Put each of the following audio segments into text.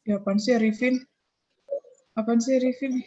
Ya, apaan sih Arifin? Apaan sih Arifin?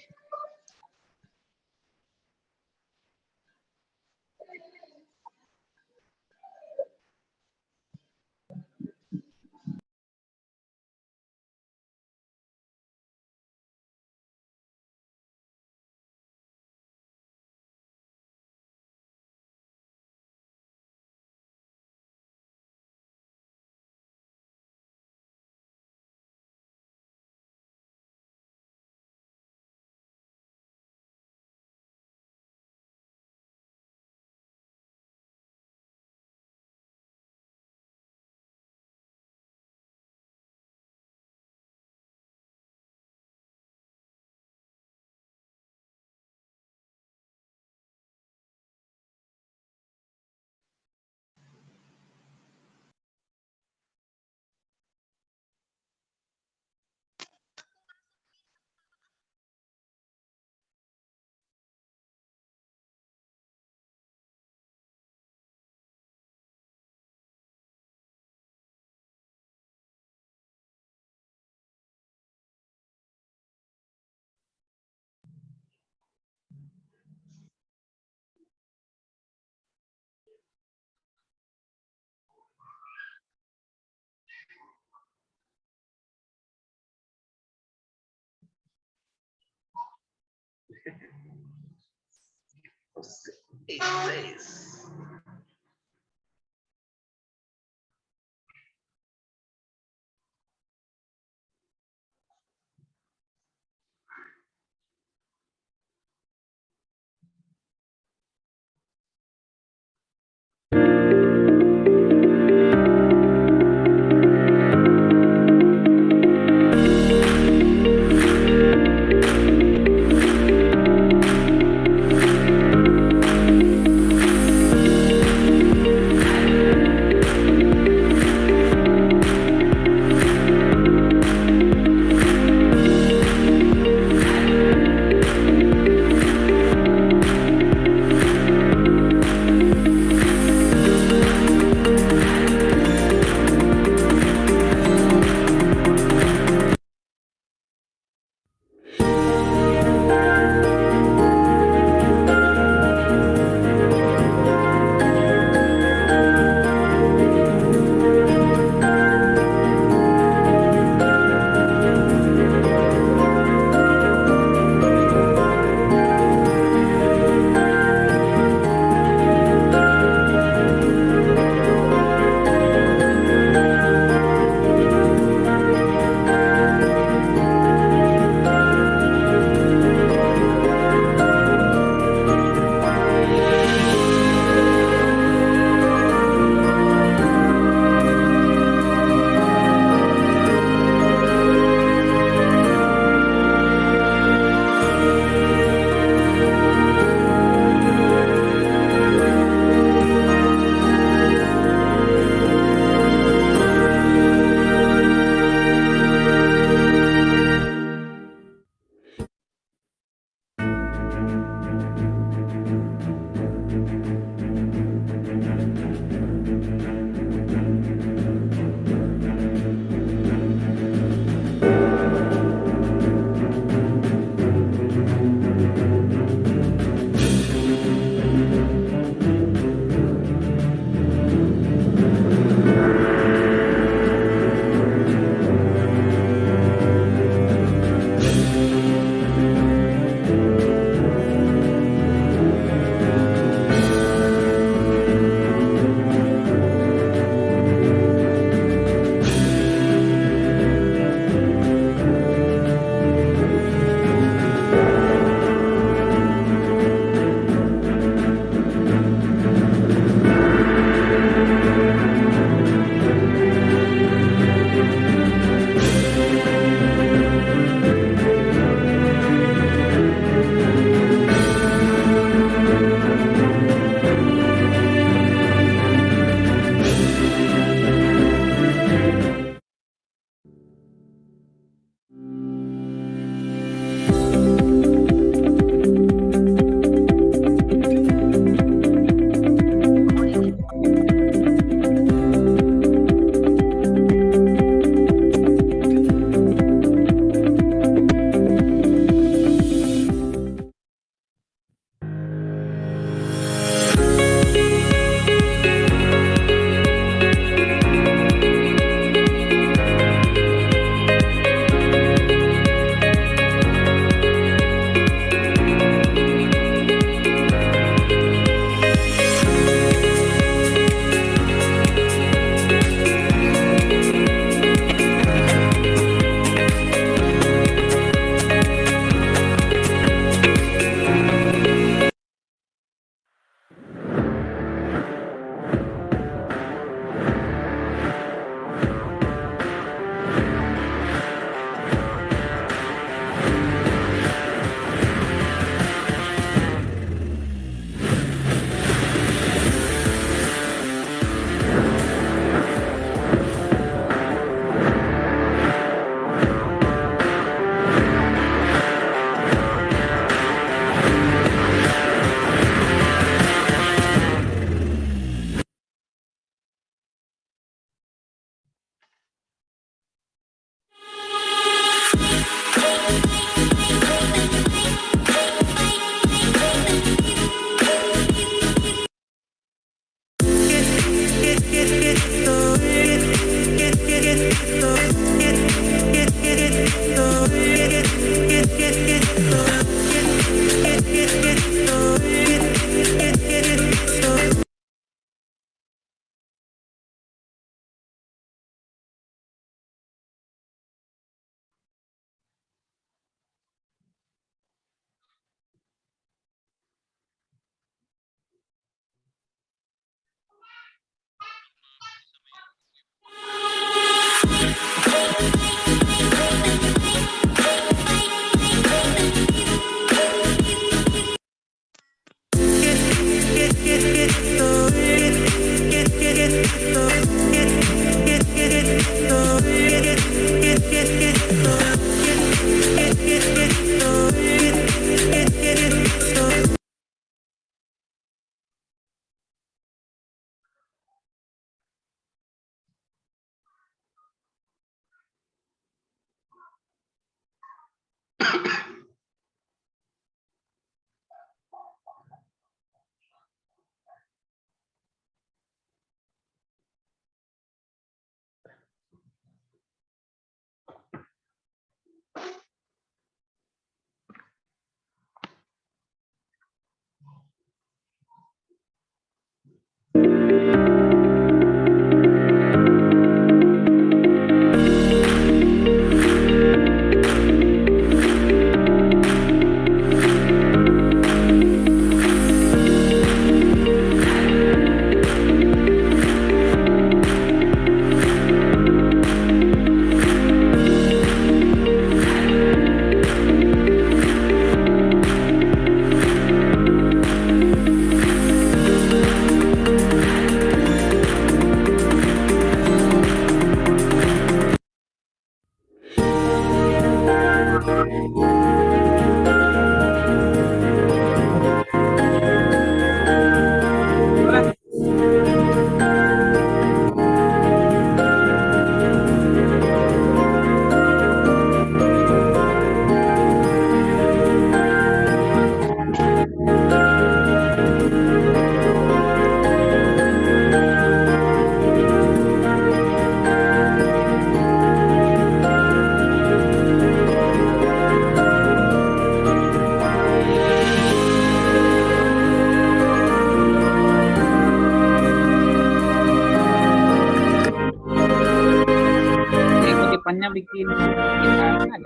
pernah bikin gitar ada kan?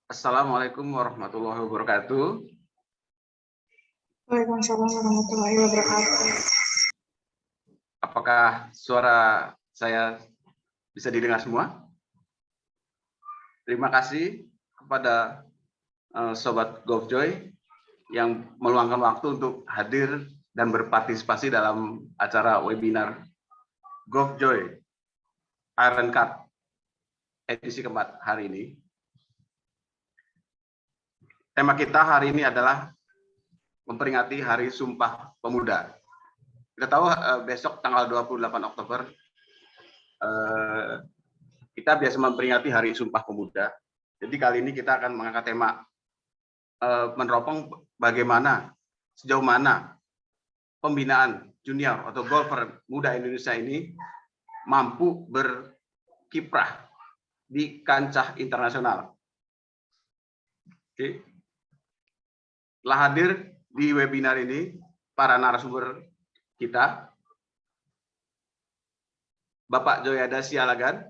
Assalamualaikum warahmatullahi wabarakatuh. Waalaikumsalam warahmatullahi wabarakatuh. Apakah suara saya bisa didengar semua? Terima kasih kepada Sobat GovJoy yang meluangkan waktu untuk hadir dan berpartisipasi dalam acara webinar GovJoy Iron Card edisi keempat hari ini. Tema kita hari ini adalah memperingati Hari Sumpah Pemuda. Kita tahu besok tanggal 28 Oktober kita biasa memperingati Hari Sumpah Pemuda. Jadi kali ini kita akan mengangkat tema meneropong bagaimana, sejauh mana pembinaan junior atau golfer muda Indonesia ini mampu berkiprah di kancah internasional. Oke. Telah hadir di webinar ini para narasumber kita, Bapak Joyada Sialagan.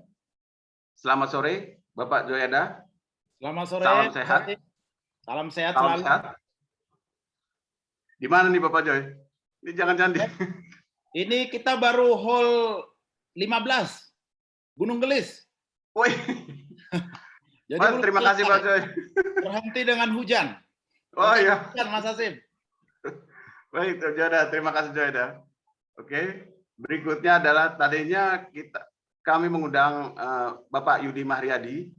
Selamat sore, Bapak Joyada. Selamat sore. Salam sehat. Salam sehat Salam selalu. sehat. Di mana nih Bapak Joy? Ini jangan candi. Ini kita baru hall 15, Gunung Gelis. Woi. Jadi Mas, belum terima kasih Pak selesai. Joy. Berhenti dengan hujan. Oh iya. Hujan, Mas Hasim. Baik, Joyda. Terima kasih Joyda. Oke, berikutnya adalah tadinya kami mengundang Bapak Yudi Mahriadi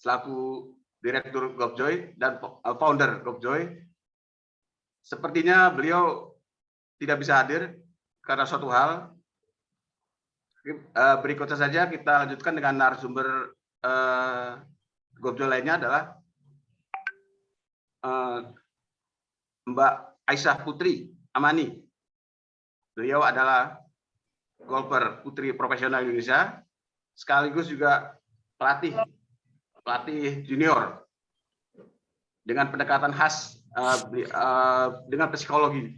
selaku Direktur Gopjoy dan founder Gopjoy. Sepertinya beliau tidak bisa hadir karena suatu hal. Berikutnya saja kita lanjutkan dengan narasumber Gopjoy lainnya adalah Mbak Aisyah Putri Amani. Beliau adalah golfer putri profesional Indonesia, sekaligus juga pelatih junior dengan pendekatan khas dengan psikologi.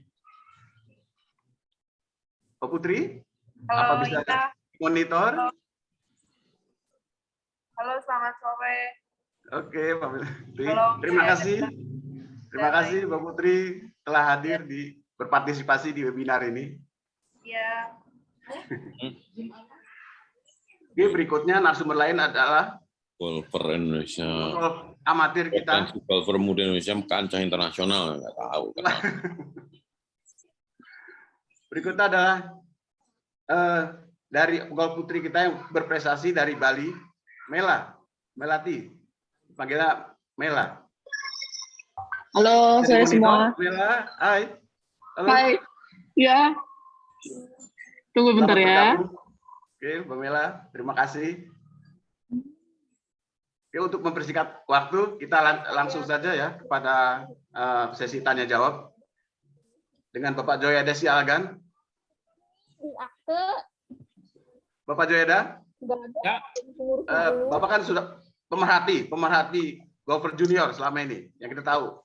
Pak Putri, apa bisa monitor? Halo, selamat sore. Oke, Pak Putri. Halo, Terima saya kasih. Terima kasih Pak Putri telah hadir berpartisipasi di webinar ini. Ya. Oke, berikutnya narasumber lain adalah golfer Indonesia, amatir kita. golfer muda Indonesia kancah internasional, nggak tahu. Berikutnya adalah dari golf putri kita yang berprestasi dari Bali, Melati, panggilnya Mela. Halo, Jadi saya monitor, semua. Mela, hai. Halo. Hai. Ya. Tunggu bentar Selamat ya. bergabung. Oke, Mbak Mela, terima kasih. Oke, untuk mempersingkat waktu, kita langsung saja ya kepada sesi tanya jawab dengan Bapak Joyada Sialagan. Bapak Joyada, Ya. Bapak kan sudah pemerhati golfer junior selama ini yang kita tahu,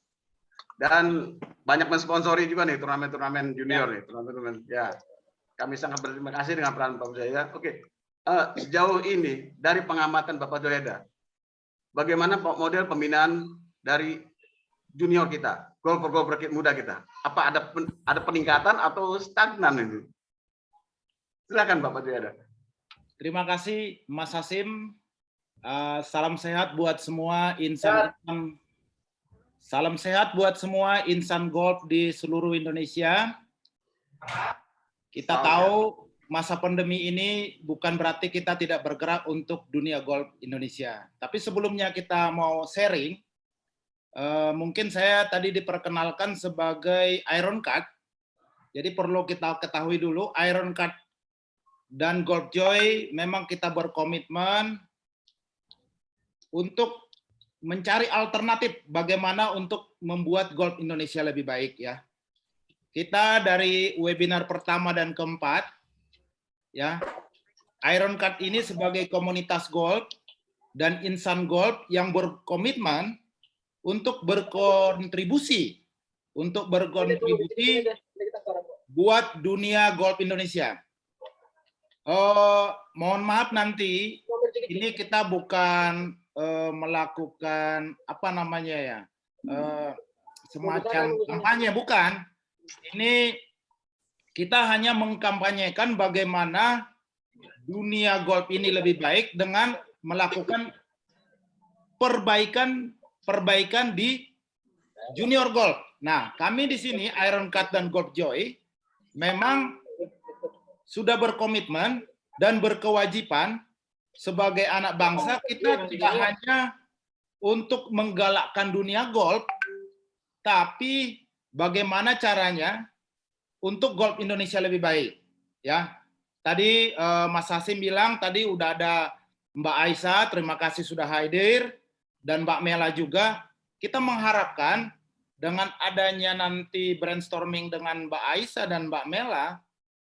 dan banyak mensponsori juga nih turnamen-turnamen junior nih, turnamen. Ya, kami sangat berterima kasih dengan peran Bapak Joyada. Oke, sejauh ini dari pengamatan Bapak Joyada, bagaimana model pembinaan dari junior kita, golfer muda kita? Apa ada peningkatan atau stagnan itu? Silakan Bapak Joyada. Terima kasih Mas Hasim. Salam sehat buat semua insan. Salam sehat buat semua insan golf di seluruh Indonesia. Kita tahu masa pandemi ini bukan berarti kita tidak bergerak untuk dunia golf Indonesia. Tapi sebelumnya kita mau sharing, mungkin saya tadi diperkenalkan sebagai Iron Cut. Jadi perlu kita ketahui dulu, Iron Cut dan Gopjoy memang kita berkomitmen untuk mencari alternatif bagaimana untuk membuat golf Indonesia lebih baik ya. Kita dari webinar pertama dan keempat ya, Iron Cut ini sebagai komunitas golf dan insan golf yang berkomitmen untuk berkontribusi buat dunia golf Indonesia. Mohon maaf nanti ini kita bukan melakukan apa namanya ya, semacam kampanye, bukan. Ini kita hanya mengkampanyekan bagaimana dunia golf ini lebih baik dengan melakukan perbaikan di junior golf. Nah, kami di sini Iron Cut dan Gopjoy memang sudah berkomitmen dan berkewajiban sebagai anak bangsa, kita tidak hanya untuk menggalakkan dunia golf, tapi bagaimana caranya untuk golf Indonesia lebih baik. Ya, tadi Mas Hasim bilang tadi udah ada Mbak Aisyah, terima kasih sudah hadir, dan Mbak Mela juga. Kita mengharapkan dengan adanya nanti brainstorming dengan Mbak Aisyah dan Mbak Mela,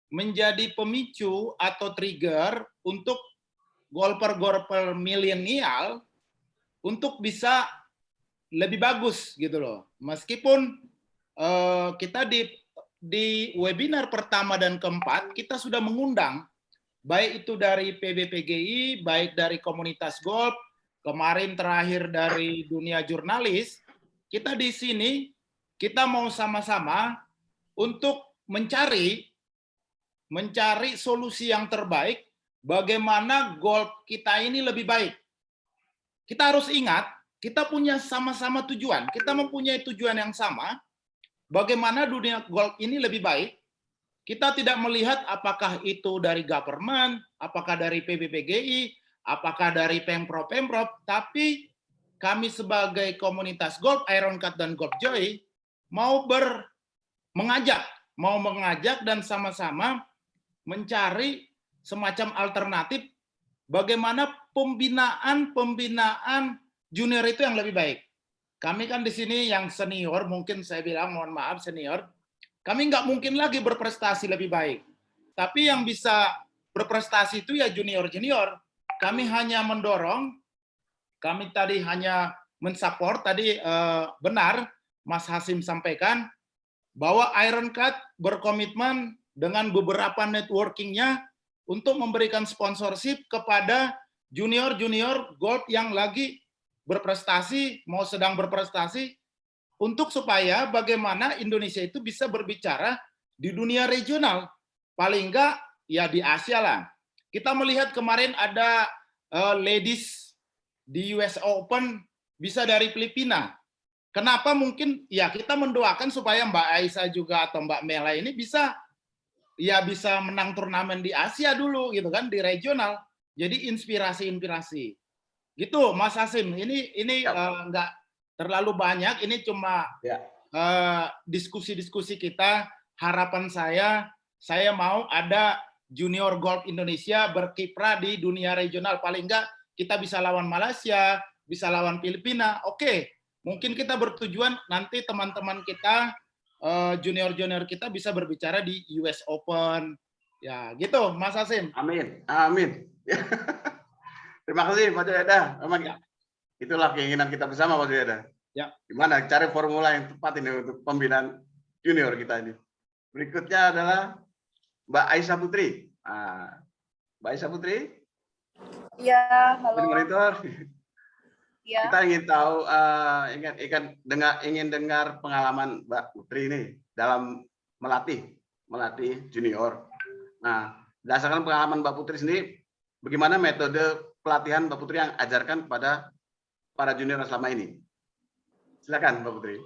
menjadi pemicu atau trigger untuk golfer-golfer milenial untuk bisa lebih bagus gitu loh. Meskipun kita di webinar pertama dan keempat kita sudah mengundang baik itu dari PBPGI, baik dari komunitas golf, kemarin terakhir dari dunia jurnalis. Kita di sini kita mau sama-sama untuk mencari solusi yang terbaik bagaimana golf kita ini lebih baik. kita harus ingat, kita punya sama-sama tujuan. Kita mempunyai tujuan yang sama. Bagaimana dunia golf ini lebih baik. Kita tidak melihat apakah itu dari government, apakah dari PBPGI, apakah dari Pemprov, tapi kami sebagai komunitas golf, Iron Cut dan Golf Joy, mau mengajak dan sama-sama mencari semacam alternatif bagaimana pembinaan junior itu yang lebih baik. Kami kan di sini yang senior, mungkin saya bilang mohon maaf senior, kami nggak mungkin lagi berprestasi lebih baik. Tapi yang bisa berprestasi itu ya junior-junior. Kami hanya mendorong, kami tadi hanya mensupport, tadi benar Mas Hasim sampaikan, bahwa Iron Cut berkomitmen dengan beberapa networking-nya untuk memberikan sponsorship kepada junior-junior golf yang lagi berprestasi, mau sedang berprestasi, untuk supaya bagaimana Indonesia itu bisa berbicara di dunia regional. Paling enggak, ya di Asia lah. Kita melihat kemarin ada ladies di US Open bisa dari Filipina. Kenapa mungkin? Ya kita mendoakan supaya Mbak Aisyah juga atau Mbak Mela ini bisa menang turnamen di Asia dulu gitu kan, di regional. Jadi inspirasi. Gitu Mas Hasim. Ini enggak terlalu banyak, ini cuma diskusi-diskusi kita. Harapan saya mau ada junior golf Indonesia berkiprah di dunia regional. Paling enggak kita bisa lawan Malaysia, bisa lawan Filipina. Oke, mungkin kita bertujuan nanti teman-teman kita, junior-junior kita bisa berbicara di US Open. Ya gitu Mas Hasim. Amin. Terima kasih Pak Jayada. Memang itulah keinginan kita bersama Pak Jayada. Ya. Gimana cari formula yang tepat ini untuk pembinaan junior kita ini. Berikutnya adalah Mbak Aisyah Putri. Mbak Aisyah Putri. Iya, halo. Monitor. Iya. Kita ingin tahu, ingin dengar pengalaman Mbak Putri ini dalam melatih junior. Nah, berdasarkan pengalaman Mbak Putri sendiri, bagaimana metode pelatihan Mbak Putri yang ajarkan kepada para junior selama ini? Silakan Mbak Putri.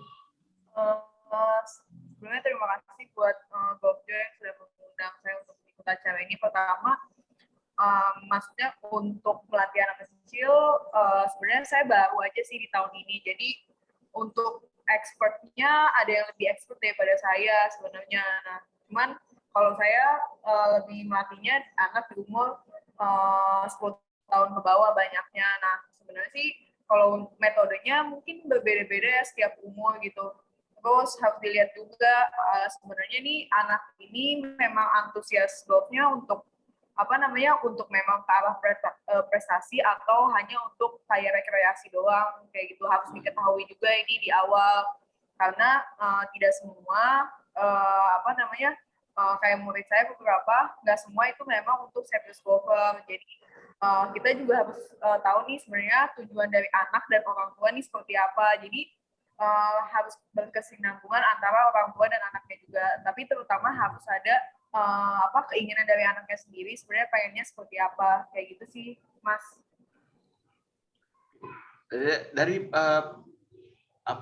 Sebelumnya terima kasih buat GoFjo yang sudah mengundang saya untuk ikut acara ini. Pertama, maksudnya untuk pelatihan anak kecil, sebenarnya saya baru aja sih di tahun ini. Jadi untuk expertnya ada yang lebih expert daripada saya sebenarnya. Nah, cuman kalau saya lebih melatihnya anak di umur 10 tahun ke bawah banyaknya. Nah, sebenarnya sih kalau metodenya mungkin berbeda-beda ya setiap umur gitu. Terus harus dilihat juga sebenarnya nih anak ini memang antusias golfnya untuk untuk memang ke arah prestasi atau hanya untuk kayak rekreasi doang kayak gitu. Harus diketahui juga ini di awal karena tidak semua kayak murid saya beberapa nggak semua itu memang untuk serius golfer. Jadi kita juga harus tahu nih sebenarnya tujuan dari anak dan orang tua nih seperti apa. Jadi harus berkesinambungan antara orang tua dan anaknya juga. Tapi terutama harus ada keinginan dari anaknya sendiri sebenarnya pengennya seperti apa kayak gitu sih, Mas. Dari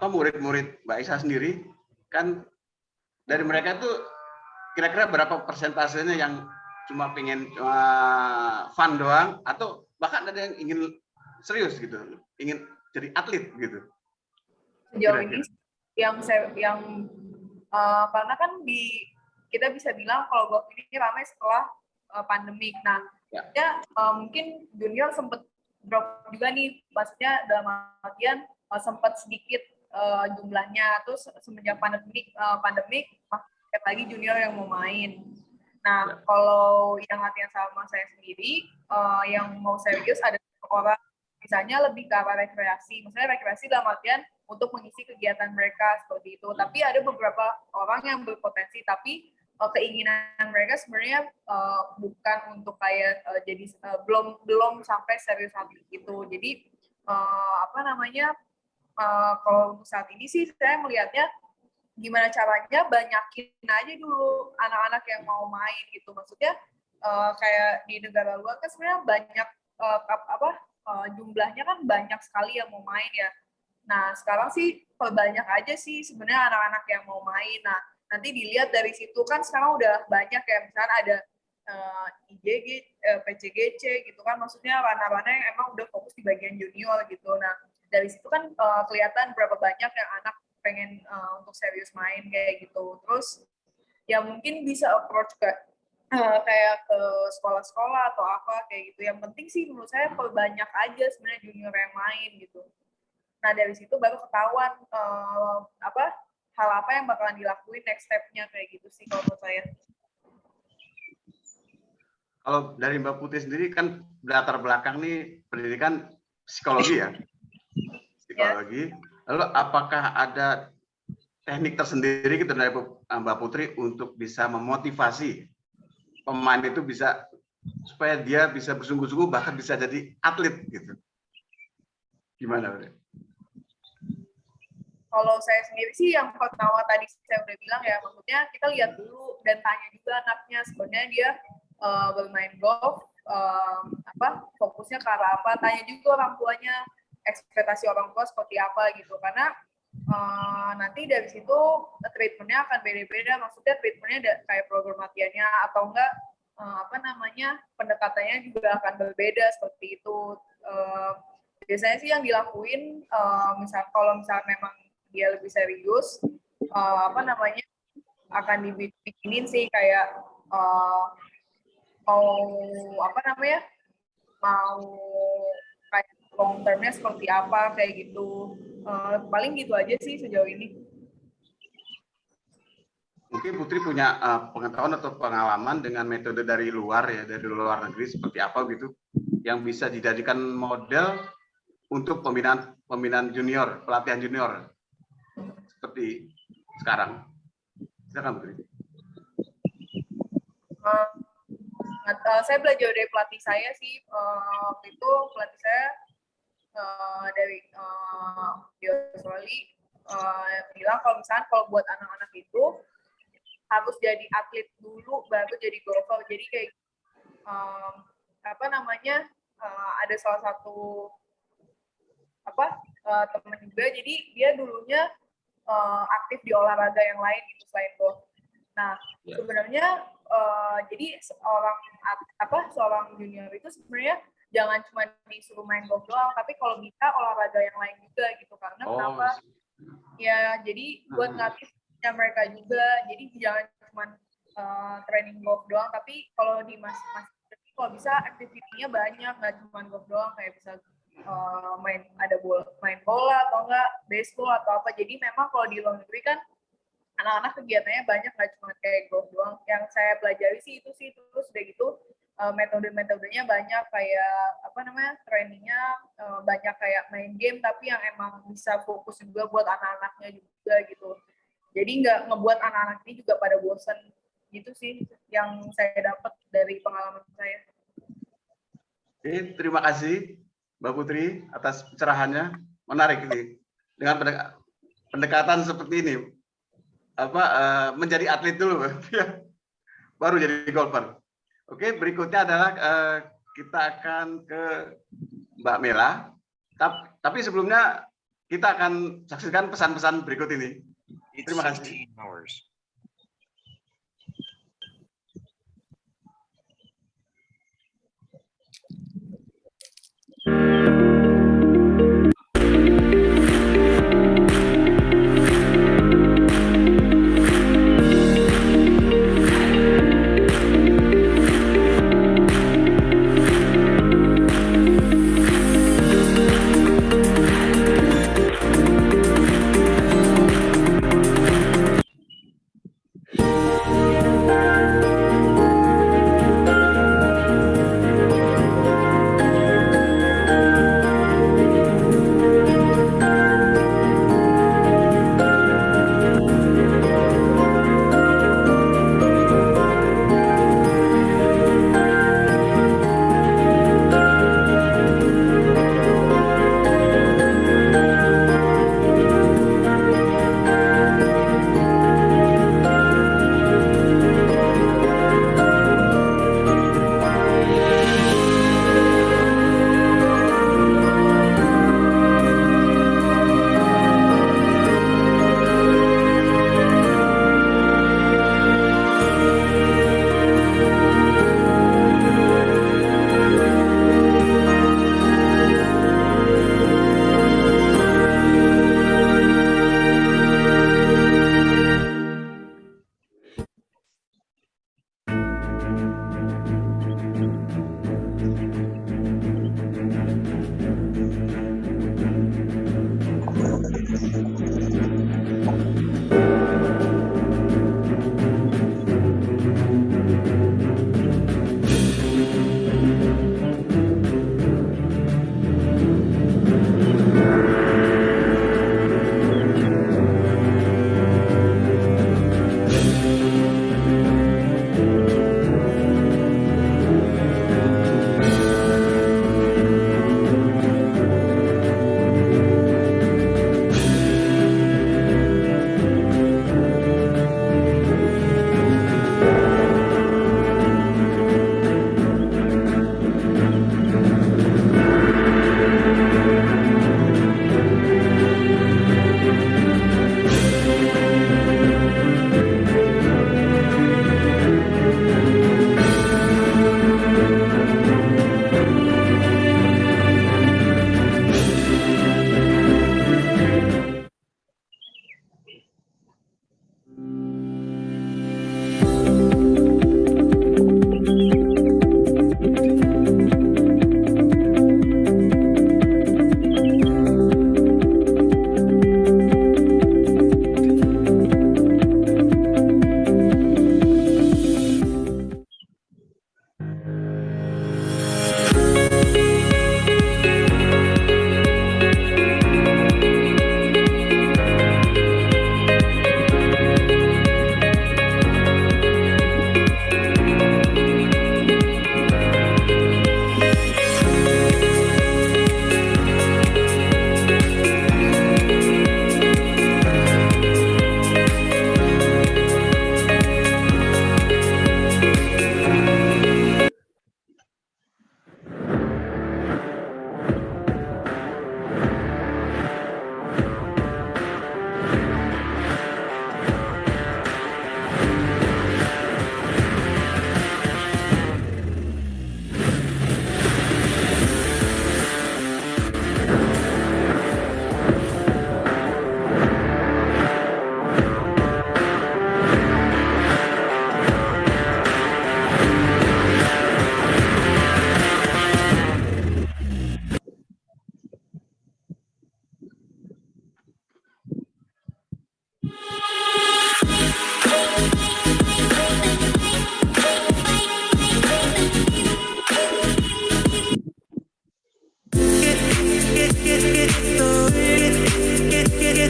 murid-murid Mbak Aisyah sendiri kan dari mereka tuh kira-kira berapa persentasenya yang cuma pengen fun doang atau bahkan ada yang ingin serius gitu, ingin jadi atlet gitu. Sejauh ini karena kan kita bisa bilang kalau golf ini ramai setelah pandemik. Nah, mungkin junior sempat drop juga nih, maksudnya dalam artian sempat sedikit jumlahnya. Terus semenjak pandemik makin lagi junior yang mau main. Nah, kalau yang latihan sama saya sendiri, yang mau serius ada orang, misalnya lebih ke arah rekreasi. Maksudnya rekreasi dalam artian untuk mengisi kegiatan mereka seperti itu. Tapi ada beberapa orang yang berpotensi, tapi keinginan mereka sebenarnya bukan untuk kayak jadi belum sampai serius atlet gitu. Jadi kalau untuk saat ini sih saya melihatnya gimana caranya banyakin aja dulu anak-anak yang mau main gitu. Maksudnya kayak di negara luar kan sebenarnya banyak jumlahnya kan banyak sekali yang mau main ya. Nah, sekarang sih perbanyak aja sih sebenarnya anak-anak yang mau main. Nah, nanti dilihat dari situ kan sekarang udah banyak ya, misalnya ada IJG, PCGC gitu kan, maksudnya ranah-ranah yang emang udah fokus di bagian junior gitu. Nah, dari situ kan kelihatan berapa banyak yang anak pengen untuk serius main kayak gitu. Terus ya mungkin bisa approach ke kayak ke sekolah-sekolah atau apa kayak gitu. Yang penting sih menurut saya perbanyak aja sebenarnya junior yang main gitu. Nah dari situ baru ketahuan hal apa yang bakalan dilakuin next step-nya kayak gitu sih kalau menurut saya. Kalau dari Mbak Putri sendiri kan latar belakang nih pendidikan psikologi ya, psikologi. Lalu apakah ada teknik tersendiri gitu dari Mbak Putri untuk bisa memotivasi pemain itu bisa supaya dia bisa bersungguh-sungguh bahkan bisa jadi atlet gitu? Gimana, Mbak? Kalau saya sendiri sih yang pertama tadi saya udah bilang ya, maksudnya kita lihat dulu dan tanya juga anaknya sebenarnya dia bermain golf fokusnya ke arah apa, tanya juga orang tuanya ekspektasi orang tua seperti apa gitu, karena nanti dari situ treatmentnya akan beda-beda, maksudnya treatmentnya kayak program latihannya atau enggak pendekatannya juga akan berbeda seperti itu. Biasanya sih yang dilakuin kalau misal memang dia lebih serius akan dibikinin sih kayak mau kayak long termnya seperti apa kayak gitu. Paling gitu aja sih sejauh ini. Mungkin Putri punya pengetahuan atau pengalaman dengan metode dari luar ya, dari luar negeri seperti apa gitu yang bisa dijadikan model untuk pembinaan junior, pelatihan junior seperti sekarang. Silakan Putri. Saya belajar dari pelatih saya sih, waktu itu pelatih saya dari Australia bilang kalau buat anak-anak itu harus jadi atlet dulu baru jadi golfer. Jadi kayak ada salah satu teman juga, jadi dia dulunya aktif di olahraga yang lain gitu selain golf. Nah, sebenarnya jadi seorang junior itu sebenarnya jangan cuma disuruh main golf doang, tapi kalau bisa olahraga yang lain juga gitu. Karena kenapa? Ya, jadi buat ngelatihnya mereka juga. Jadi jangan cuma training golf doang, tapi kalau di kalau bisa aktivitinya banyak, nggak cuma golf doang, kayak bisa main bola atau enggak baseball atau apa. Jadi memang kalau di luar negeri kan anak-anak kegiatannya banyak, nggak cuma kayak golf doang. Yang saya pelajari sih itu sih, terus udah gitu metode-metodenya banyak, kayak trainingnya banyak, kayak main game tapi yang emang bisa fokus juga buat anak-anaknya juga gitu. Jadi nggak ngebuat anak-anak ini juga pada bosan gitu sih yang saya dapat dari pengalaman saya. Oke, terima kasih Mbak Putri atas pencerahannya. Menarik ini dengan pendekatan seperti ini. Menjadi atlet dulu baru jadi golfer. Oke, berikutnya adalah kita akan ke Mbak Mela. Tapi sebelumnya kita akan saksikan pesan-pesan berikut ini. Terima kasih.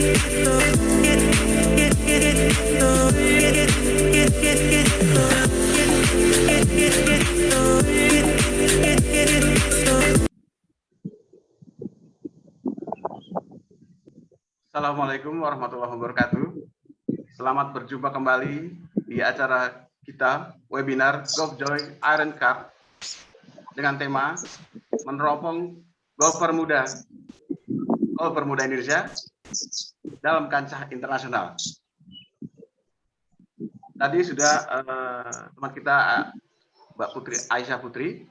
Assalamualaikum warahmatullahi wabarakatuh. Selamat berjumpa kembali di acara kita, webinar GolfJoy Iron Cup dengan tema meneropong golfer muda Indonesia dalam kancah internasional. Tadi sudah teman kita Mbak Putri Aisyah Putri.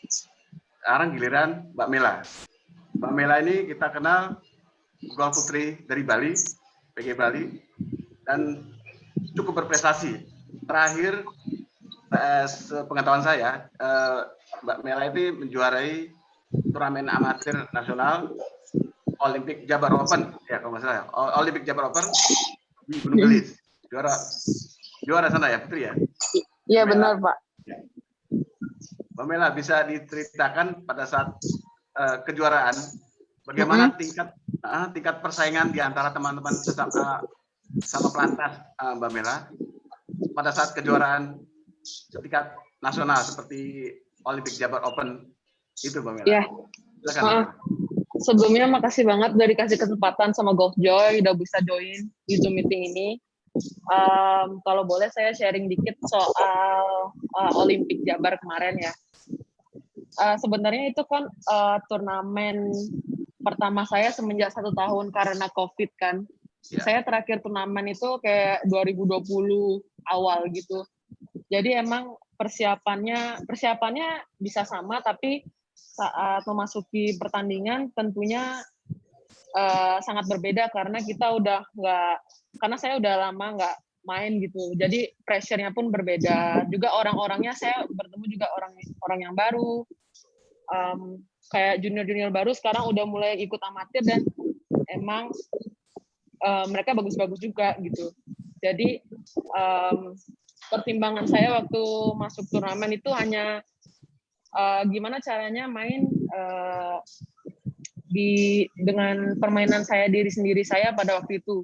Sekarang giliran Mbak Mela. Mbak Mela ini kita kenal golf putri dari Bali, PG Bali, dan cukup berprestasi. Terakhir, sepengetahuan saya, Mbak Mela itu menjuarai turnamen amatir nasional Olympic Jabar Open, ya kalau nggak salah, Olympic Jabar Open di Gunung Gelis. Juara sana ya, Putri ya? Iya benar, Pak. Ya. Mbak Mela, bisa diceritakan pada saat kejuaraan, bagaimana tingkat persaingan di antara teman-teman sama pelantas, Mbak Mela, pada saat kejuaraan setingkat nasional seperti Olympic Jabar Open itu, Mbak Mela? Iya. Silakan. Sebelumnya makasih banget udah dikasih kesempatan sama GolfJoy, udah bisa join di Zoom meeting ini. Kalau boleh saya sharing dikit soal Olympic Jabar kemarin ya. Sebenarnya itu kan turnamen pertama saya semenjak 1 tahun karena COVID kan. Ya. Saya terakhir turnamen itu kayak 2020 awal gitu. Jadi emang persiapannya bisa sama, tapi saat memasuki pertandingan tentunya sangat berbeda karena kita karena saya udah lama nggak main gitu. Jadi pressure-nya pun berbeda. Juga orang-orangnya saya bertemu juga orang yang baru. Kayak junior baru sekarang udah mulai ikut amatir dan emang mereka bagus-bagus juga gitu. Jadi pertimbangan saya waktu masuk turnamen itu hanya gimana caranya main dengan permainan saya diri sendiri saya pada waktu itu.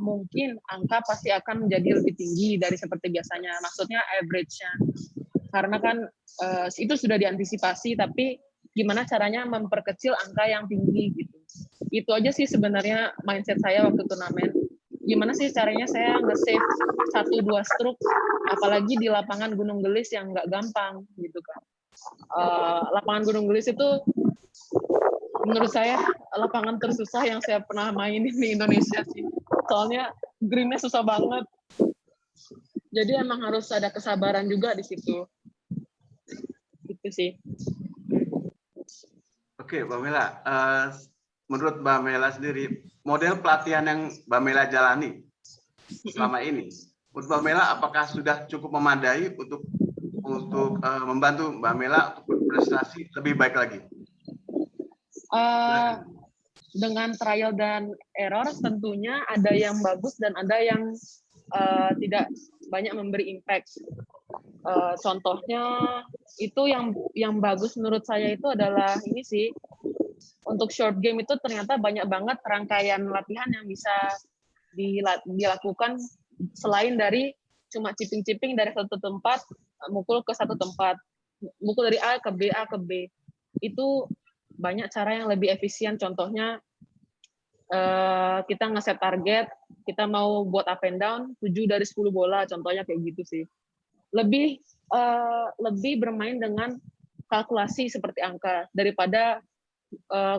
Mungkin angka pasti akan menjadi lebih tinggi dari seperti biasanya. Maksudnya average-nya. Karena kan itu sudah diantisipasi, tapi gimana caranya memperkecil angka yang tinggi gitu. Itu aja sih sebenarnya mindset saya waktu turnamen. Gimana sih caranya saya nge-save 1-2 stroke, apalagi di lapangan Gunung Gelis yang nggak gampang gitu kan. Lapangan Gunung Gelis itu menurut saya lapangan tersusah yang saya pernah mainin di Indonesia sih. Soalnya green-nya susah banget. Jadi emang harus ada kesabaran juga di situ. Gitu sih. Oke, Mbak Mela. Menurut Mbak Mela sendiri, model pelatihan yang Mbak Mela jalani selama ini, menurut Mbak Mela apakah sudah cukup memadai untuk membantu Mbak Mela untuk berprestasi lebih baik lagi? Dengan trial dan error tentunya ada yang bagus dan ada yang tidak banyak memberi impact. Contohnya itu yang bagus menurut saya itu adalah ini sih, untuk short game itu ternyata banyak banget rangkaian latihan yang bisa dilakukan selain dari cuma chipping dari satu tempat mukul ke satu tempat, mukul dari A ke B. Itu banyak cara yang lebih efisien. Contohnya kita nge-set target, kita mau buat up and down 7 dari 10 bola, contohnya kayak gitu sih. Lebih bermain dengan kalkulasi seperti angka daripada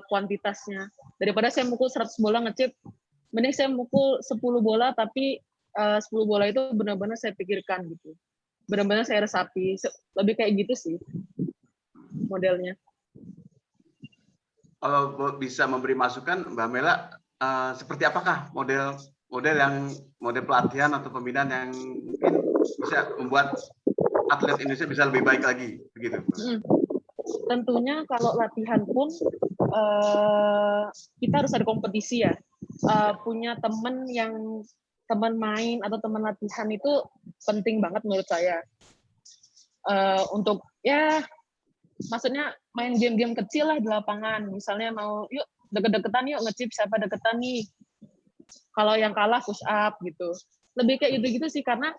kuantitasnya. Daripada saya mukul 100 bola nge-chip, mending saya mukul 10 bola tapi 10 bola itu benar-benar saya pikirkan gitu. Benar-benar saya resapi. Lebih kayak gitu sih modelnya. Kalau bisa memberi masukan, Mbak Mela, seperti apakah model pelatihan atau pembinaan yang mungkin bisa membuat atlet Indonesia bisa lebih baik lagi, begitu? Tentunya kalau latihan pun kita harus ada kompetisi ya. Punya teman main atau teman latihan itu penting banget menurut saya. Untuk ya maksudnya main game-game kecil lah di lapangan. Misalnya mau yuk deket-deketan yuk ngechip siapa deketan nih. Kalau yang kalah push up gitu. Lebih kayak gitu-gitu sih, karena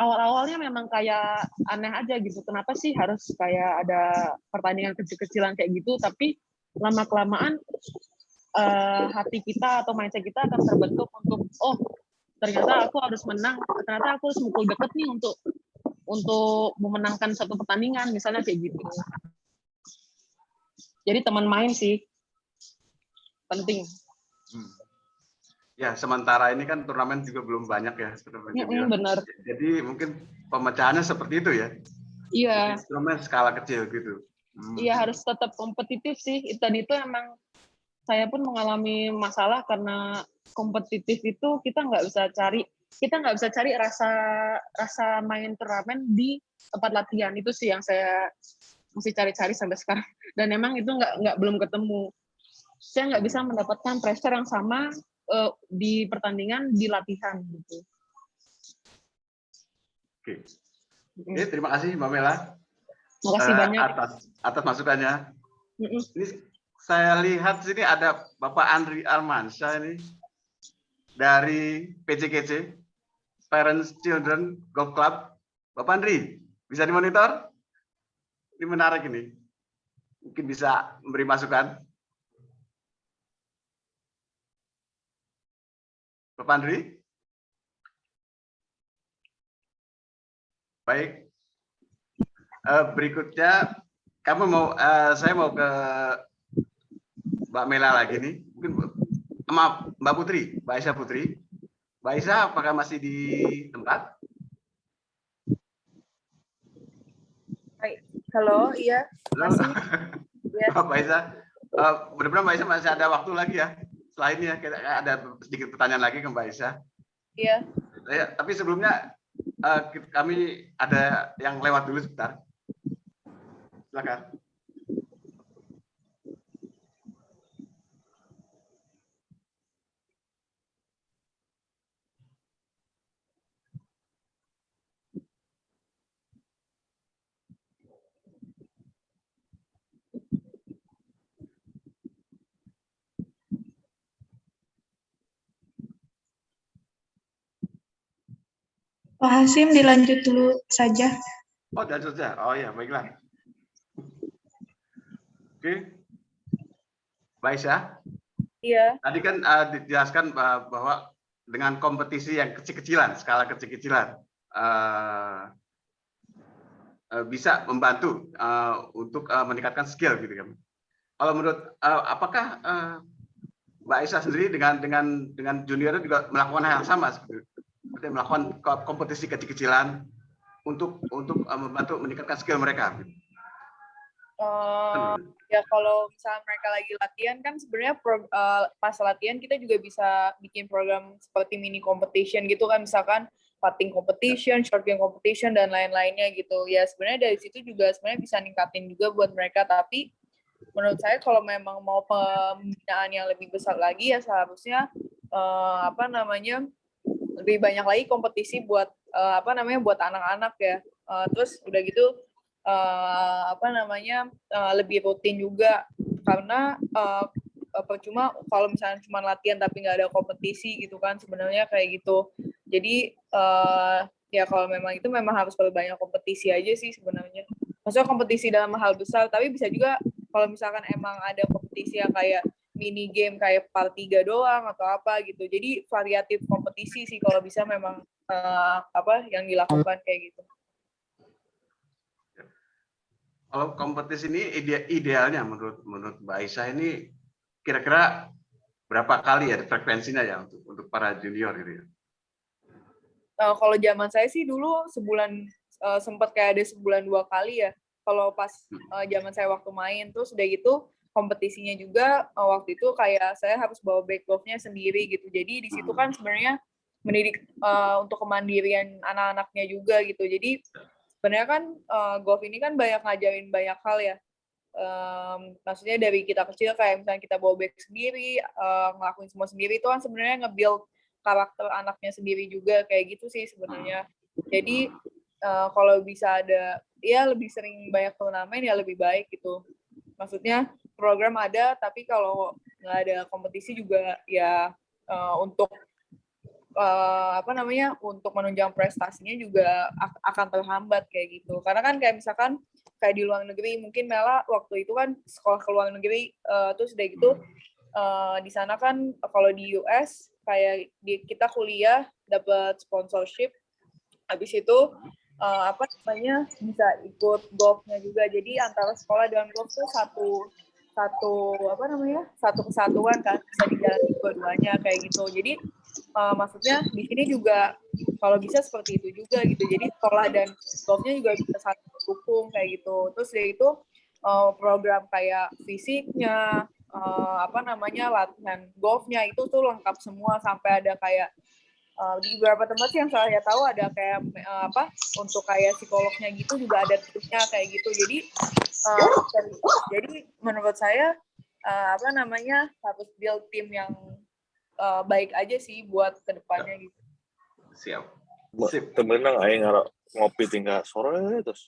awal-awalnya memang kayak aneh aja gitu. Kenapa sih harus kayak ada pertandingan kecil-kecilan kayak gitu, tapi lama-kelamaan hati kita atau mindset kita akan terbentuk untuk, oh ternyata aku harus menang, ternyata aku harus mukul deket nih untuk memenangkan satu pertandingan, misalnya kayak gitu. Jadi teman main sih penting. Ya, sementara ini kan turnamen juga belum banyak ya. Benar. Jadi mungkin pemecahannya seperti itu ya. Iya. Turnamen skala kecil gitu. Iya, harus tetap kompetitif sih. Dan itu emang saya pun mengalami masalah karena kompetitif itu kita nggak bisa cari rasa main turnamen di tempat latihan. Itu sih yang saya mesti cari-cari sampai sekarang. Dan emang itu belum ketemu. Saya nggak bisa mendapatkan pressure yang sama di pertandingan, di latihan gitu. Oke, terima kasih Mbak Mela. Terima kasih banyak atas masukannya. Ini saya lihat sini ada Bapak Andri Armansyah ini dari PCGC, Parents Children Golf Club. Bapak Andri, bisa dimonitor? Ini menarik ini. Mungkin bisa memberi masukan. Bapak Andri? Baik. Berikutnya, saya mau ke Mbak Mela lagi nih. Mungkin maaf, Mbak Putri, Mbak Aisyah Putri. Mbak Aisyah, apakah masih di tempat? Halo, iya. Halo. Masih. Ya. Mbak Aisyah, mudah-mudahan Mbak Aisyah masih ada waktu lagi ya. Setelah ini ya, ada sedikit pertanyaan lagi ke Mbak Aisyah. Iya. Tapi sebelumnya kami ada yang lewat dulu sebentar. Silakan. Pak Hasim, dilanjut dulu saja. Oh, dilanjut saja. Oh ya, baiklah. Oke. Mbak Aisyah. Iya. Tadi kan dijelaskan bahwa dengan kompetisi yang kecil-kecilan, skala kecil-kecilan, bisa membantu untuk meningkatkan skill gitu kan. Kalau menurut apakah Mbak Aisyah sendiri dengan junior juga melakukan hal yang sama seperti melakukan kompetisi kecil-kecilan untuk membantu meningkatkan skill mereka? Ya kalau misalnya mereka lagi latihan kan sebenarnya pas latihan kita juga bisa bikin program seperti mini competition gitu kan, misalkan putting competition, short game competition dan lain-lainnya gitu. Ya sebenarnya dari situ juga sebenarnya bisa ningkatin juga buat mereka, tapi menurut saya kalau memang mau pembinaan yang lebih besar lagi ya seharusnya lebih banyak lagi kompetisi buat buat anak-anak ya. Terus udah gitu lebih rutin juga, karena percuma kalau misalnya cuma latihan tapi nggak ada kompetisi gitu kan sebenarnya kayak gitu. Jadi ya kalau memang itu memang harus berbanyak kompetisi aja sih sebenarnya. Maksudnya kompetisi dalam hal besar, tapi bisa juga kalau misalkan emang ada kompetisi yang kayak mini game kayak part 3 doang atau apa gitu. Jadi variatif kompetisi sih kalau bisa memang yang dilakukan kayak gitu. Kalau kompetisi ini idealnya menurut Mbak Aisyah ini kira-kira berapa kali ya frekuensinya ya untuk para junior gitu ya? Kalau zaman saya sih dulu sebulan sempat kayak ada sebulan 2 kali ya. Kalau pas zaman saya waktu main, terus udah gitu kompetisinya juga waktu itu kayak saya harus bawa backlog-nya sendiri gitu. Jadi di situ kan sebenarnya mendidik untuk kemandirian anak-anaknya juga gitu. Jadi sebenarnya kan golf ini kan banyak ngajarin banyak hal ya. Maksudnya dari kita kecil kayak misalnya kita bawa bag sendiri, ngelakuin semua sendiri, itu kan sebenarnya nge-build karakter anaknya sendiri juga kayak gitu sih sebenarnya. Jadi kalau bisa ada ya lebih sering banyak turnamen ya lebih baik gitu. Maksudnya program ada, tapi kalau nggak ada kompetisi juga ya untuk untuk menunjang prestasinya juga akan terhambat kayak gitu. Karena kan kayak misalkan kayak di luar negeri, mungkin Mela waktu itu kan sekolah ke luar negeri, terus udah gitu di sana kan kalau di US kayak kita kuliah dapat sponsorship, habis itu bisa ikut golfnya juga. Jadi antara sekolah dan golf tuh satu kesatuan kan, bisa dijalani dua-duanya kayak gitu. Jadi maksudnya di sini juga kalau bisa seperti itu juga gitu. Jadi sekolah dan golfnya juga bisa saling mendukung kayak gitu. Terus ya itu program kayak fisiknya, latihan golfnya itu tuh lengkap semua, sampai ada kayak di beberapa tempat sih yang saya tahu ada kayak untuk kayak psikolognya gitu juga ada tipsnya kayak gitu. Jadi menurut saya harus build tim yang baik aja sih buat kedepannya gitu. Siap. Temenang aing ngarok ngopi tinggal sore terus.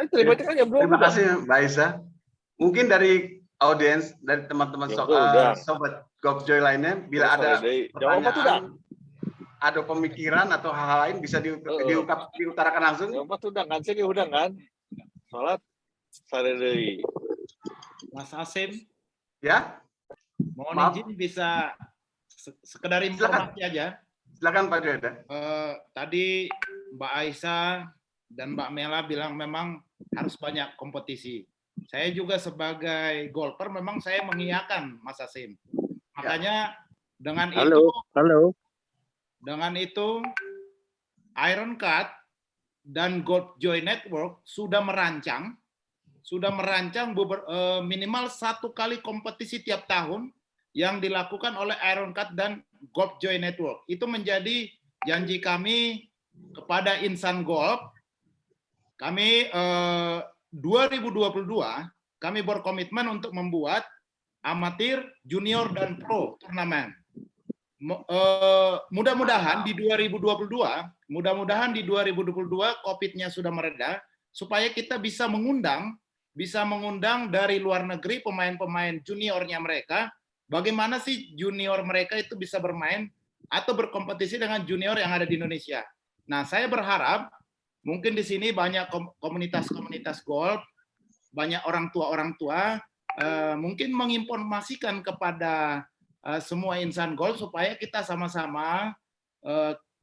Terima kasih Mbak Isa. Mungkin dari audiens, dari teman-teman sobat Golf Joy lainnya, bila ada pertanyaan, ada pemikiran atau hal lain bisa diutarakan langsung. Udah kan? Salat sare deui. Mas Hasim, ya, mohon izin bisa sekedar informasi aja. Silakan Pak Joyda. Tadi Mbak Aisyah dan Mbak Mela bilang memang harus banyak kompetisi. Saya juga sebagai golfer memang saya mengiyakan Mas Hasim. Makanya dengan itu Iron Cut dan Golf Joy Network sudah merancang minimal 1 kali kompetisi tiap tahun yang dilakukan oleh Iron Cut dan Golf Joy Network. Itu menjadi janji kami kepada Insan Golf. Kami 2022 kami berkomitmen untuk membuat amatir, junior, dan pro turnamen. Mudah-mudahan di 2022 COVID-nya sudah mereda, supaya kita bisa mengundang dari luar negeri pemain-pemain juniornya mereka. Bagaimana sih junior mereka itu bisa bermain atau berkompetisi dengan junior yang ada di Indonesia. Nah, saya berharap mungkin di sini banyak komunitas-komunitas golf, banyak orang tua mungkin menginformasikan kepada semua insan golf supaya kita sama-sama,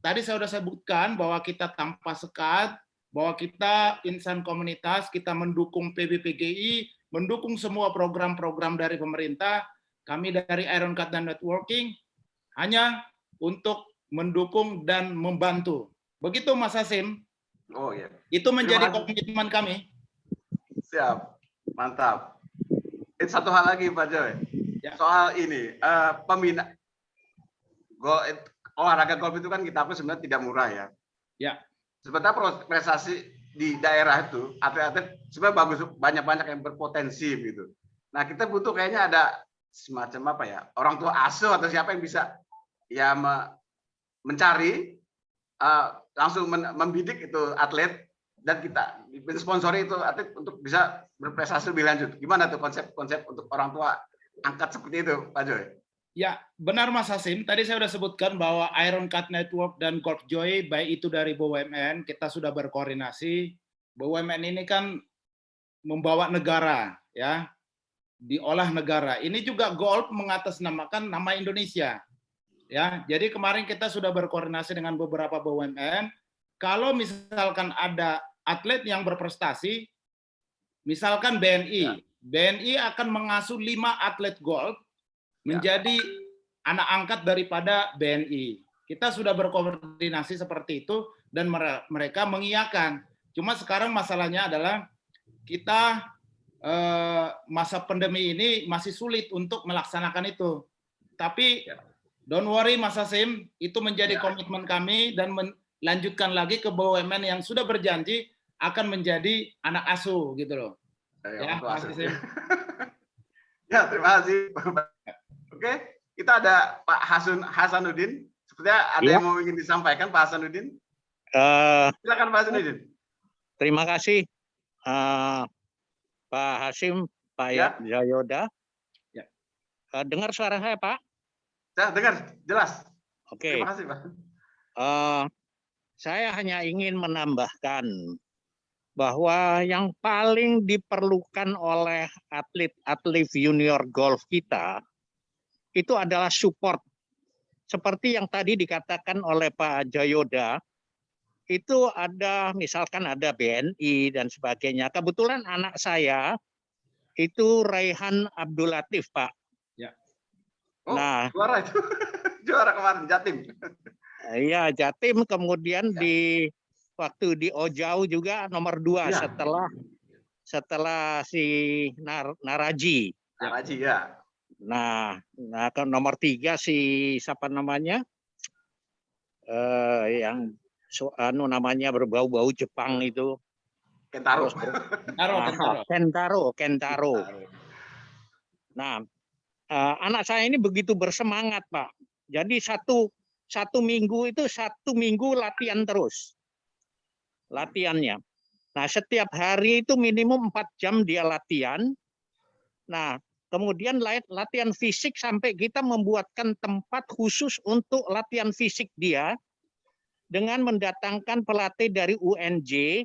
tadi saya sudah sebutkan bahwa kita tanpa sekat, bahwa kita insan komunitas, kita mendukung PBPGI, mendukung semua program-program dari pemerintah. Kami dari Iron Cut dan Networking hanya untuk mendukung dan membantu. Begitu Mas Hasim. Oh ya. Itu menjadi komitmen kami. Siap, mantap. Itu satu hal lagi Pak Joy. Ya. Soal ini, pembina olahraga golf itu kan kita sebenarnya tidak murah ya. Ya. Sebenarnya prestasi di daerah itu atlet-atlet sebenarnya bagus, banyak yang berpotensi gitu. Nah kita butuh kayaknya ada semacam orang tua asuh atau siapa yang bisa ya mencari langsung membidik itu atlet dan kita sponsori itu atlet untuk bisa berprestasi lebih lanjut. Gimana tuh konsep untuk orang tua angkat seperti itu, Pak Joy? Ya, benar Mas Hasim. Tadi saya sudah sebutkan bahwa Iron Cut Network dan Golf Joy, baik itu dari BUMN, kita sudah berkoordinasi. BUMN ini kan membawa negara, ya, diolah negara. Ini juga golf mengatasnamakan nama Indonesia. Ya, jadi kemarin kita sudah berkoordinasi dengan beberapa BUMN. Kalau misalkan ada atlet yang berprestasi, misalkan BNI, BNI akan mengasuh 5 atlet golf menjadi anak angkat daripada BNI. Kita sudah berkoordinasi seperti itu dan mereka mengiyakan. Cuma sekarang masalahnya adalah kita masa pandemi ini masih sulit untuk melaksanakan itu. Tapi don't worry Mas Hasim, itu menjadi komitmen kami dan lanjutkan lagi ke BUMN yang sudah berjanji akan menjadi anak asuh gitu loh. Ya, Mas Hasim. Ya, terima kasih. Oke, kita ada Pak Hasanuddin. Sepertinya ada yang mau ingin disampaikan, Pak Hasanuddin. Silakan Pak Hasanuddin. Terima kasih Pak Hasim, Pak Yayoda. Dengar suara saya, Pak? Saya dengar jelas. Oke. Terima kasih, Pak. Saya hanya ingin menambahkan bahwa yang paling diperlukan oleh atlet-atlet junior golf kita itu adalah support. Seperti yang tadi dikatakan oleh Pak Jayoda, itu ada misalkan ada BNI dan sebagainya. Kebetulan anak saya itu Raihan Abdul Latif, Pak. Ya. Oh, Nah, juara itu. Juara kemarin Jatim. Iya, Jatim, kemudian di waktu di Ojau juga nomor 2 Ya. setelah si Naraji. Naraji ya. Nah ke nomor 3 si siapa namanya? Yang namanya berbau-bau Jepang itu. Kentaro. Kentaro. Nah, anak saya ini begitu bersemangat, Pak. Jadi satu minggu itu 1 minggu latihan terus. Latihannya. Nah, setiap hari itu minimum 4 jam dia latihan. Nah, kemudian latihan fisik sampai kita membuatkan tempat khusus untuk latihan fisik dia dengan mendatangkan pelatih dari UNJ,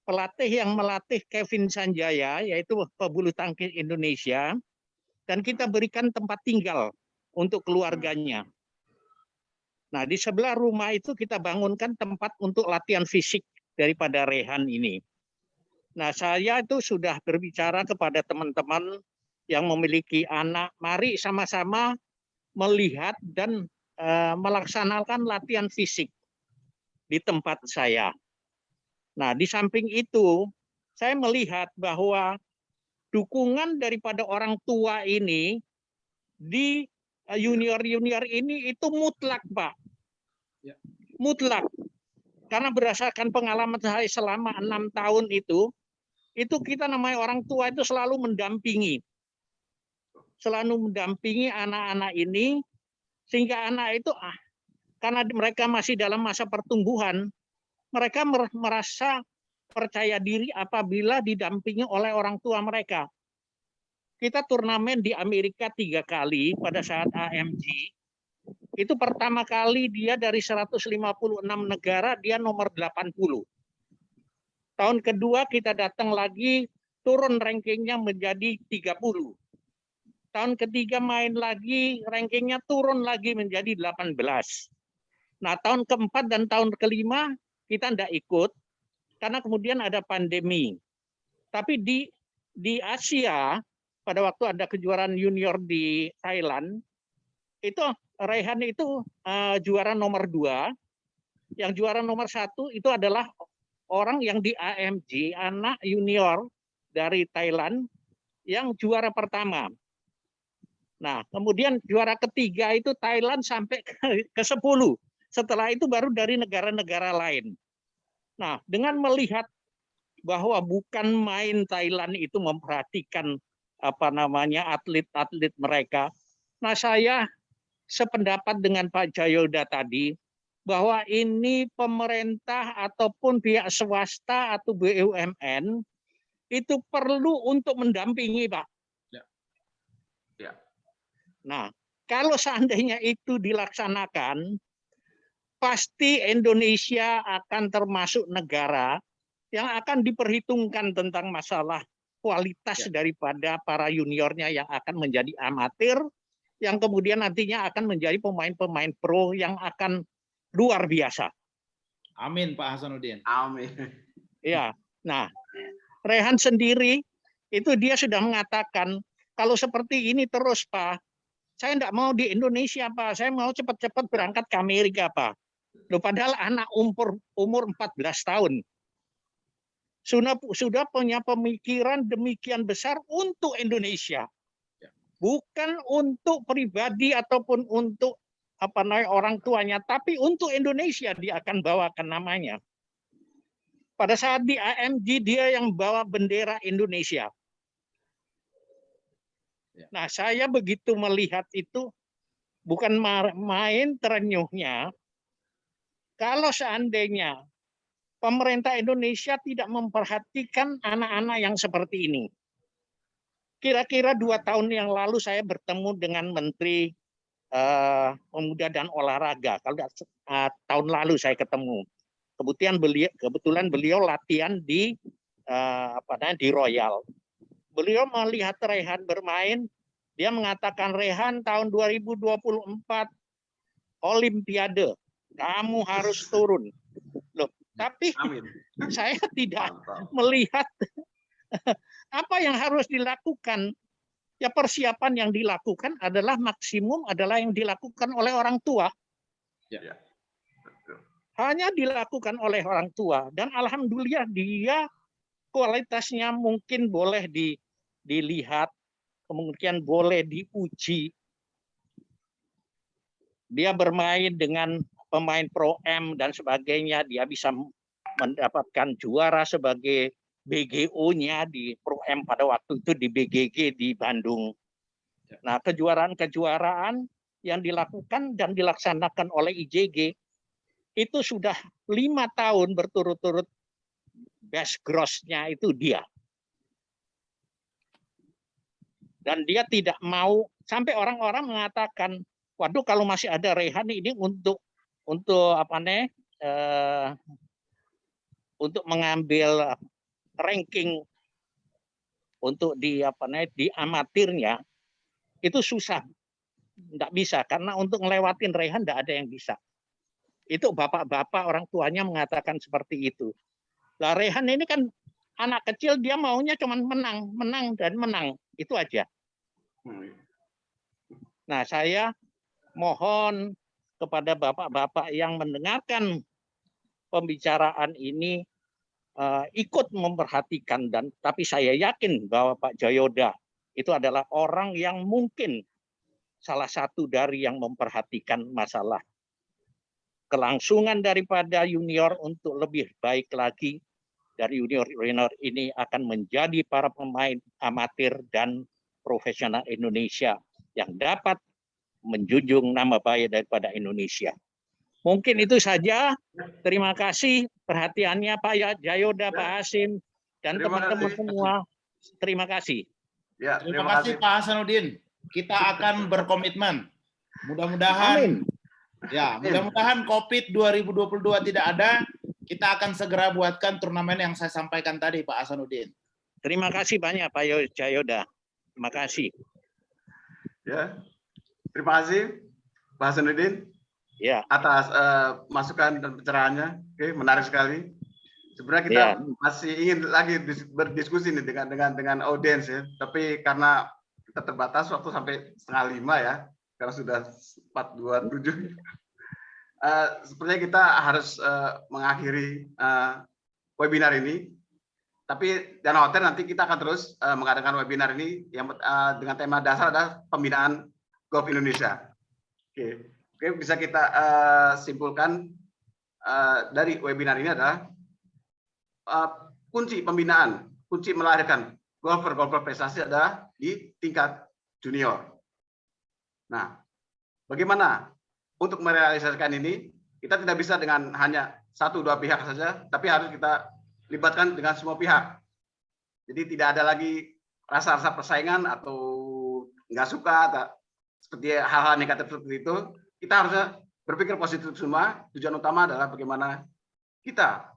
pelatih yang melatih Kevin Sanjaya, yaitu pebulu tangkis Indonesia, dan kita berikan tempat tinggal untuk keluarganya. Nah, di sebelah rumah itu kita bangunkan tempat untuk latihan fisik daripada Rehan ini. Nah, saya itu sudah berbicara kepada teman-teman yang memiliki anak, mari sama-sama melihat dan melaksanakan latihan fisik di tempat saya. Nah, di samping itu, saya melihat bahwa dukungan daripada orang tua ini di junior-junior ini itu mutlak, Pak. Ya. Mutlak. Karena berdasarkan pengalaman saya selama 6 tahun itu kita namanya orang tua itu selalu mendampingi. Selalu mendampingi anak-anak ini, sehingga anak itu karena mereka masih dalam masa pertumbuhan, mereka merasa percaya diri apabila didampingi oleh orang tua mereka. Kita turnamen di Amerika 3 kali pada saat AMG. Itu pertama kali dia dari 156 negara, dia nomor 80. Tahun kedua kita datang lagi, turun rankingnya menjadi 30. Tahun ketiga main lagi, rankingnya turun lagi menjadi 18. Nah, tahun keempat dan tahun kelima kita tidak ikut, karena kemudian ada pandemi. Tapi di Asia, pada waktu ada kejuaraan junior di Thailand, itu Rehan itu juara nomor 2. Yang juara nomor 1 itu adalah orang yang di AMG, anak junior dari Thailand, yang juara pertama. Nah, kemudian juara ketiga itu Thailand sampai ke 10. Setelah itu baru dari negara-negara lain. Nah, dengan melihat bahwa bukan main Thailand itu memperhatikan atlet-atlet mereka. Nah, saya sependapat dengan Pak Jayoda tadi bahwa ini pemerintah ataupun pihak swasta atau BUMN itu perlu untuk mendampingi, Pak. Ya. Nah, kalau seandainya itu dilaksanakan, pasti Indonesia akan termasuk negara yang akan diperhitungkan tentang masalah kualitas daripada para juniornya yang akan menjadi amatir, yang kemudian nantinya akan menjadi pemain-pemain pro yang akan luar biasa. Amin, Pak Hasanuddin. Amin. Ya, nah, Rehan sendiri itu dia sudah mengatakan, kalau seperti ini terus, Pak, saya tidak mau di Indonesia, Pak. Saya mau cepat-cepat berangkat ke Amerika, Pak. Loh, padahal anak umur 14 tahun. Sudah punya pemikiran demikian besar untuk Indonesia. Bukan untuk pribadi ataupun untuk orang tuanya, tapi untuk Indonesia dia akan bawakan namanya. Pada saat di AMG dia yang bawa bendera Indonesia. Nah, saya begitu melihat itu bukan main terenyuhnya. Kalau seandainya pemerintah Indonesia tidak memperhatikan anak-anak yang seperti ini. kira-kira 2 tahun yang lalu saya bertemu dengan Menteri Pemuda dan Olahraga. Kalau tahun lalu saya ketemu. Kebetulan beliau latihan di di Royal. Beliau melihat Rehan bermain, dia mengatakan, Rehan tahun 2024 Olimpiade, kamu harus turun. Loh, tapi Amin. saya tidak Mantap. melihat apa yang harus dilakukan. Ya persiapan yang dilakukan adalah maksimum adalah yang dilakukan oleh orang tua. Ya. Betul. Hanya dilakukan oleh orang tua. Dan alhamdulillah dia kualitasnya mungkin boleh dilihat, kemungkinan boleh diuji. Dia bermain dengan pemain Pro-M dan sebagainya, dia bisa mendapatkan juara sebagai BGO-nya di Pro-M pada waktu itu di BGG di Bandung. Nah, kejuaraan-kejuaraan yang dilakukan dan dilaksanakan oleh IJG itu sudah 5 tahun berturut-turut best gross-nya itu dia. Dan dia tidak mau, sampai orang-orang mengatakan, waduh kalau masih ada Rehan ini untuk mengambil ranking untuk di amatirnya itu susah, tidak bisa karena untuk ngelewatin Rehan tidak ada yang bisa. Itu bapak-bapak orang tuanya mengatakan seperti itu. Lah Rehan ini kan anak kecil, dia maunya cuma menang dan menang, itu aja. Nah, saya mohon kepada bapak-bapak yang mendengarkan pembicaraan ini ikut memperhatikan, tapi saya yakin bahwa Pak Jayoda itu adalah orang yang mungkin salah satu dari yang memperhatikan masalah kelangsungan daripada junior untuk lebih baik lagi. Dari junior ini akan menjadi para pemain amatir dan profesional Indonesia yang dapat menjunjung nama baik daripada Indonesia. Mungkin itu saja. Terima kasih perhatiannya Pak Jayoda, Pak Hasim, dan teman-teman semua. Terima kasih. Ya, Terima kasih Pak Hasanuddin. Kita akan berkomitmen. Mudah-mudahan mudah-mudahan COVID 2022 tidak ada. Kita akan segera buatkan turnamen yang saya sampaikan tadi Pak Hasanuddin. Terima kasih banyak Pak Jayoda. Terima kasih. Ya. Terima kasih Pak Hasanuddin. Ya. Atas masukan dan pencerahannya. Oke, menarik sekali. Sebenarnya kita masih ingin lagi berdiskusi nih dengan audiens ya, tapi karena kita terbatas waktu sampai 4:30 ya, karena sudah 4:27. Sepertinya kita harus mengakhiri webinar ini. Tapi jangan khawatir, nanti kita akan terus mengadakan webinar ini yang dengan tema dasar adalah pembinaan golf Indonesia. Oke, bisa kita simpulkan dari webinar ini adalah kunci pembinaan, kunci melahirkan golfer prestasi adalah di tingkat junior. Nah, bagaimana untuk merealisasikan ini? Kita tidak bisa dengan hanya 1-2 pihak saja, tapi harus kita libatkan dengan semua pihak. Jadi tidak ada lagi rasa-rasa persaingan atau nggak suka, seperti hal-hal negatif seperti itu. Kita harusnya berpikir positif semua. Tujuan utama adalah bagaimana kita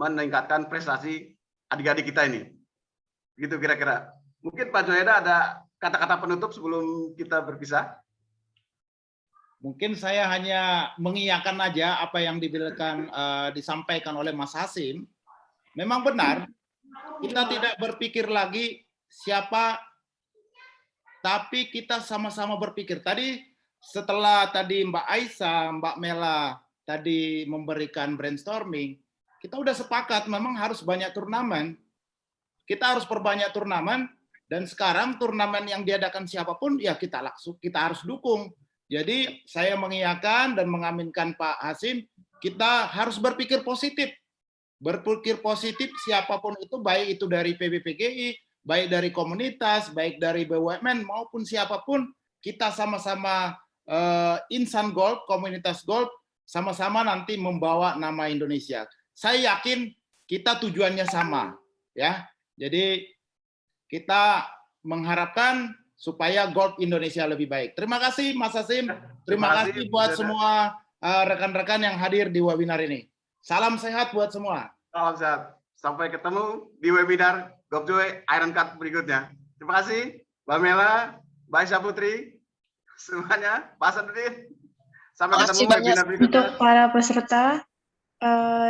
meningkatkan prestasi adik-adik kita ini. Gitu kira-kira. Mungkin Pak Jayoda ada kata-kata penutup sebelum kita berpisah? Mungkin saya hanya mengiyakan aja apa yang disampaikan oleh Mas Hasim. Memang benar, kita tidak berpikir lagi siapa, tapi kita sama-sama berpikir. Tadi setelah tadi Mbak Aisyah, Mbak Mela tadi memberikan brainstorming, kita udah sepakat memang harus banyak turnamen. Kita harus perbanyak turnamen, dan sekarang turnamen yang diadakan siapapun ya kita harus dukung. Jadi saya mengiyakan dan mengaminkan Pak Hasim, kita harus berpikir positif. Berpikir positif siapapun itu, baik itu dari PBPGI, baik dari komunitas, baik dari BUMN maupun siapapun, kita sama-sama insan golf, komunitas golf, sama-sama nanti membawa nama Indonesia. Saya yakin kita tujuannya sama, ya. Jadi kita mengharapkan supaya golf Indonesia lebih baik. Terima kasih Mas Hasim. Terima kasih buat semua rekan-rekan yang hadir di webinar ini. Salam sehat buat semua. Salam sehat. Sampai ketemu di webinar GovJoy Iron Cut berikutnya. Terima kasih Mbak Mela, Mbak Aisyah Putri, semuanya, Pak Sadudin. Sampai ketemu webinar berikutnya. Untuk para peserta,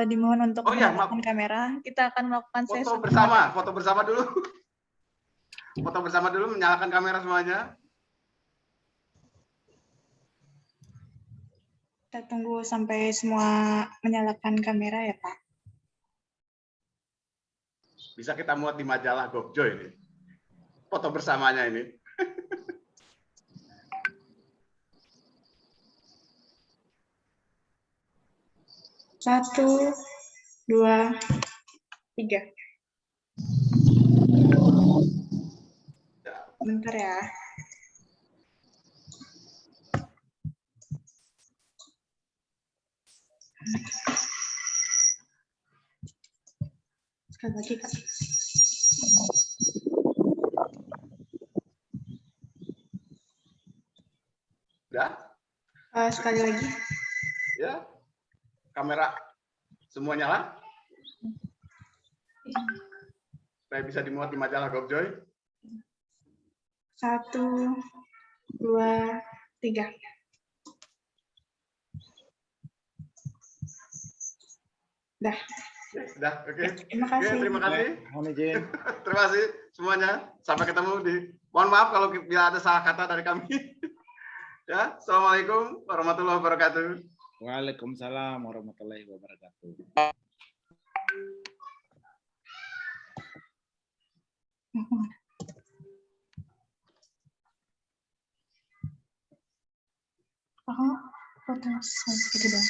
dimohon untuk Oh iya, menyalakan kamera. Kita akan melakukan sesi foto bersama dulu. Foto bersama dulu, menyalakan kamera semuanya. Kita tunggu sampai semua menyalakan kamera ya, Pak. Bisa kita muat di majalah GovJoy ini. Foto bersamanya ini. Satu, dua, tiga. Bentar ya. Sekali lagi, Kak. Udah? Sekali lagi. Ya. Kamera semua nyala? Supaya bisa dimuat di majalah GovJoy. Satu, dua, tiga. Dah. Dah, oke. Terima kasih. Oke, terima kasih. Mohon izin. Terima kasih semuanya. Sampai ketemu di. Mohon maaf kalau bila ada salah kata dari kami. Ya, assalamualaikum warahmatullahi wabarakatuh. Waalaikumsalam warahmatullahi wabarakatuh. Oh, foto saya gitu dong.